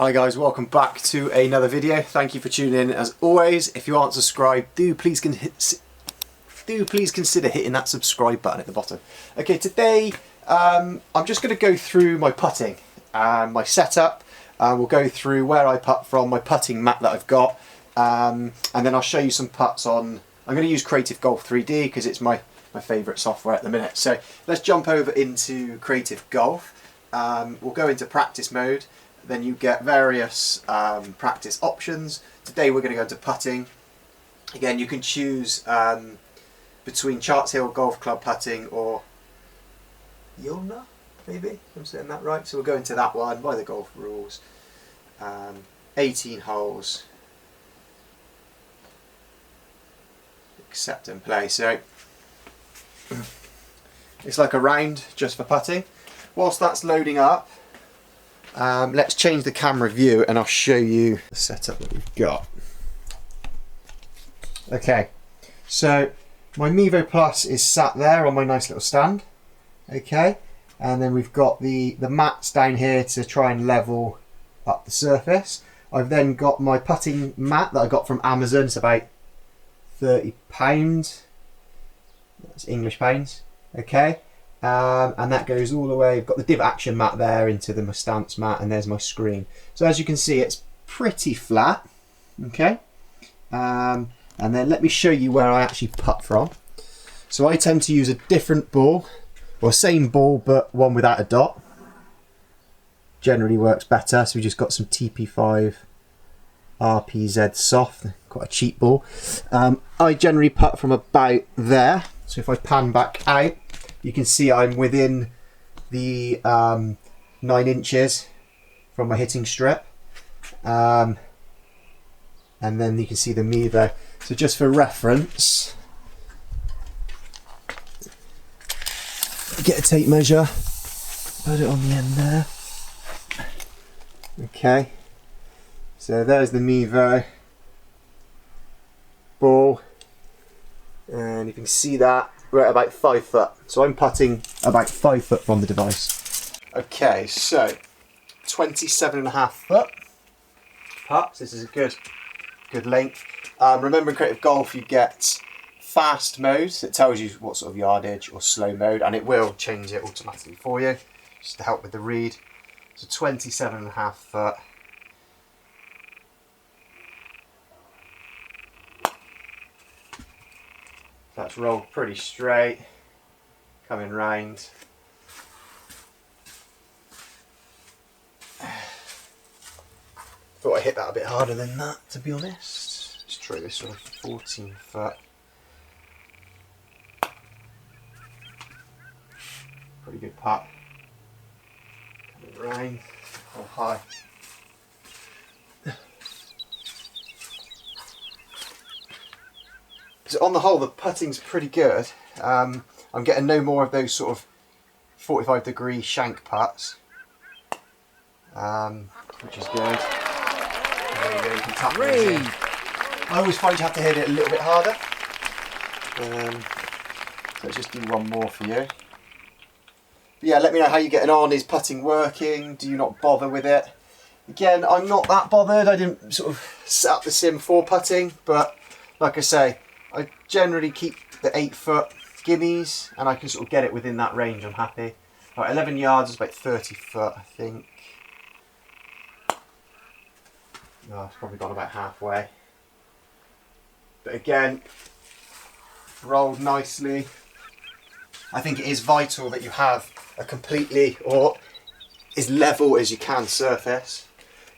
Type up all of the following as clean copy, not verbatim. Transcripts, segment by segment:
Hi guys, welcome back to another video. Thank you for tuning in as always. If you aren't subscribed, do please consider hitting that subscribe button at the bottom. Okay, today I'm just going to go through my putting and my setup. We'll go through where I putt from, my putting mat that I've got, and then I'll show you some putts on. I'm going to use Creative Golf 3D because it's my favourite software at the minute. So let's jump over into Creative Golf. We'll go into practice mode. Then you get various practice options. Today we're going to go into putting. Again, you can choose between Charts Hill Golf Club putting or Yulna, maybe, if I'm saying that right. So we'll go into that one by the golf rules. 18 holes. Accept and play. So it's like a round just for putting. Whilst that's loading up, let's change the camera view and I'll show you the setup that we've got. Okay, so my Mevo Plus is sat there on my nice little stand. Okay, and then we've got the mats down here to try and level up the surface. I've then got my putting mat that I got from Amazon. It's about £30. That's English pounds. Okay. And that goes all the way. I've got the div action mat there into my stance mat, and there's my screen. So as you can see, it's pretty flat. Okay, and then let me show you where I actually putt from. So I tend to use a different ball, or same ball but one without a dot. Generally works better. So we just got some TP5 RPZ soft, quite a cheap ball. I generally putt from about there. So if I pan back out, you can see I'm within the 9 inches from my hitting strip. And then you can see the Mevo. So just for reference, get a tape measure, put it on the end there. Okay, so there's the Mevo ball, and you can see that we're at about 5 foot. So I'm putting about 5 foot from the device. Okay, so 27.5 foot putts. This is a good length. Remember in Creative Golf you get fast mode. So it tells you what sort of yardage, or slow mode, and it will change it automatically for you, just to help with the read. So 27.5 foot. That's rolled pretty straight, coming round. Thought I hit that a bit harder than that, to be honest. Let's try this one, 14 foot. Pretty good putt. Coming round, oh high. So on the whole, the putting's pretty good. I'm getting no more of those sort of 45-degree shank putts, which is good. There you go, you can tap those in. I always find you have to hit it a little bit harder. So let's just do one more for you. But yeah, let me know how you're getting on. Is putting working? Do you not bother with it? Again, I'm not that bothered. I didn't sort of set up the sim for putting, but like I say, I generally keep the 8 foot gimmies, and I can sort of get it within that range. I'm happy. Right, 11 yards is about 30 foot, I think. Oh, it's probably gone about halfway. But again, rolled nicely. I think it is vital that you have a completely, or as level as you can, surface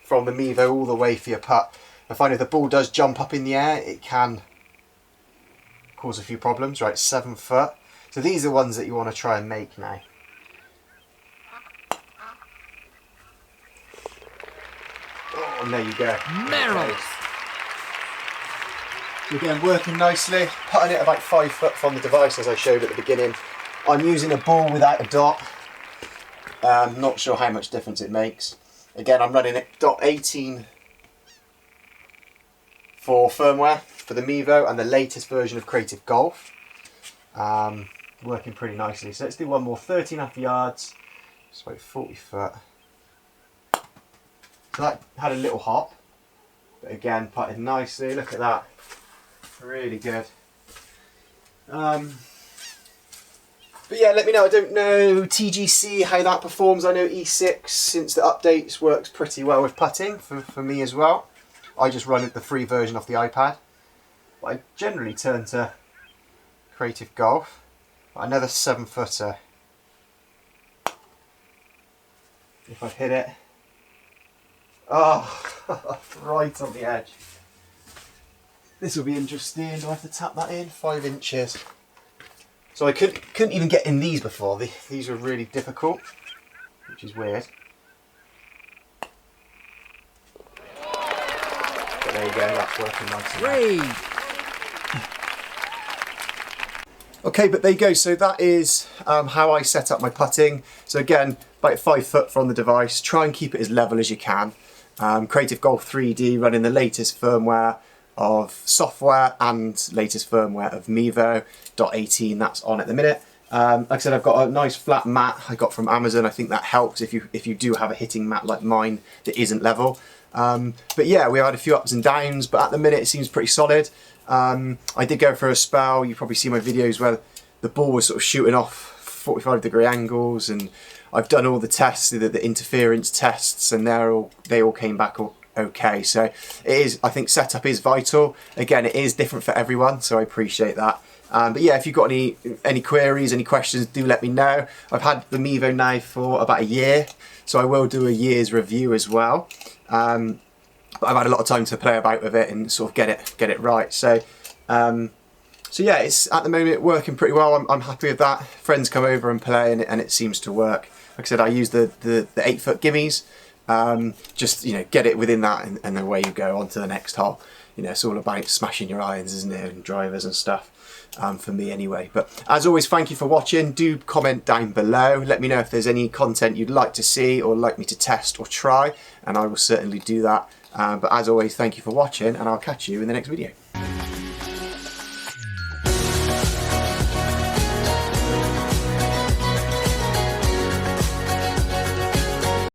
from the Mevo all the way for your putt. I find if the ball does jump up in the air, it can cause a few problems. Right, 7 foot. So these are the ones that you want to try and make now. Oh, and there you go. Okay. So again, working nicely. Putting it about 5 foot from the device, as I showed at the beginning. I'm using a ball without a dot. Not sure how much difference it makes. Again, I'm running it .18 for firmware for the Mevo, and the latest version of Creative Golf. Working pretty nicely. So let's do one more, 13.5 yards, it's about 40 foot. So that had a little hop, but again, putted nicely. Look at that, really good. But yeah, let me know. I don't know TGC how that performs. I know E6 since the updates works pretty well with putting for me as well. I just run the free version off the iPad. But I generally turn to Creative Golf. Another 7-footer. If I hit it. Oh, right on the edge. This will be interesting. Do I have to tap that in? 5 inches. So I couldn't even get in these before. These were really difficult, which is weird. But there you go, that's working nicely. Great! Okay, but there you go. So that is how I set up my putting. So again, about 5 foot from the device. Try and keep it as level as you can. Creative Golf 3D running the latest firmware of software and latest firmware of Mevo 18. That's on at the minute. Like I said, I've got a nice flat mat I got from Amazon. I think that helps if you do have a hitting mat like mine that isn't level. But yeah, we had a few ups and downs, but at the minute it seems pretty solid. I did go for a spell. You probably see my videos where the ball was sort of shooting off 45-degree angles, and I've done all the tests, the interference tests, and they all came back okay. So it is, I think setup is vital. Again, it is different for everyone, so I appreciate that. But yeah, if you've got any queries, any questions, do let me know. I've had the Mevo now for about a year, so I will do a year's review as well. But I've had a lot of time to play about with it and sort of get it right. So yeah, it's at the moment working pretty well. I'm happy with that. Friends come over and play, and it seems to work. Like I said, I use the 8-foot gimmies. Just, you know, get it within that, and away you go on to the next hole. You know, it's all about smashing your irons, isn't it, and drivers and stuff, for me anyway. But as always, thank you for watching. Do comment down below. Let me know if there's any content you'd like to see or like me to test or try, and I will certainly do that. But as always, thank you for watching, and I'll catch you in the next video.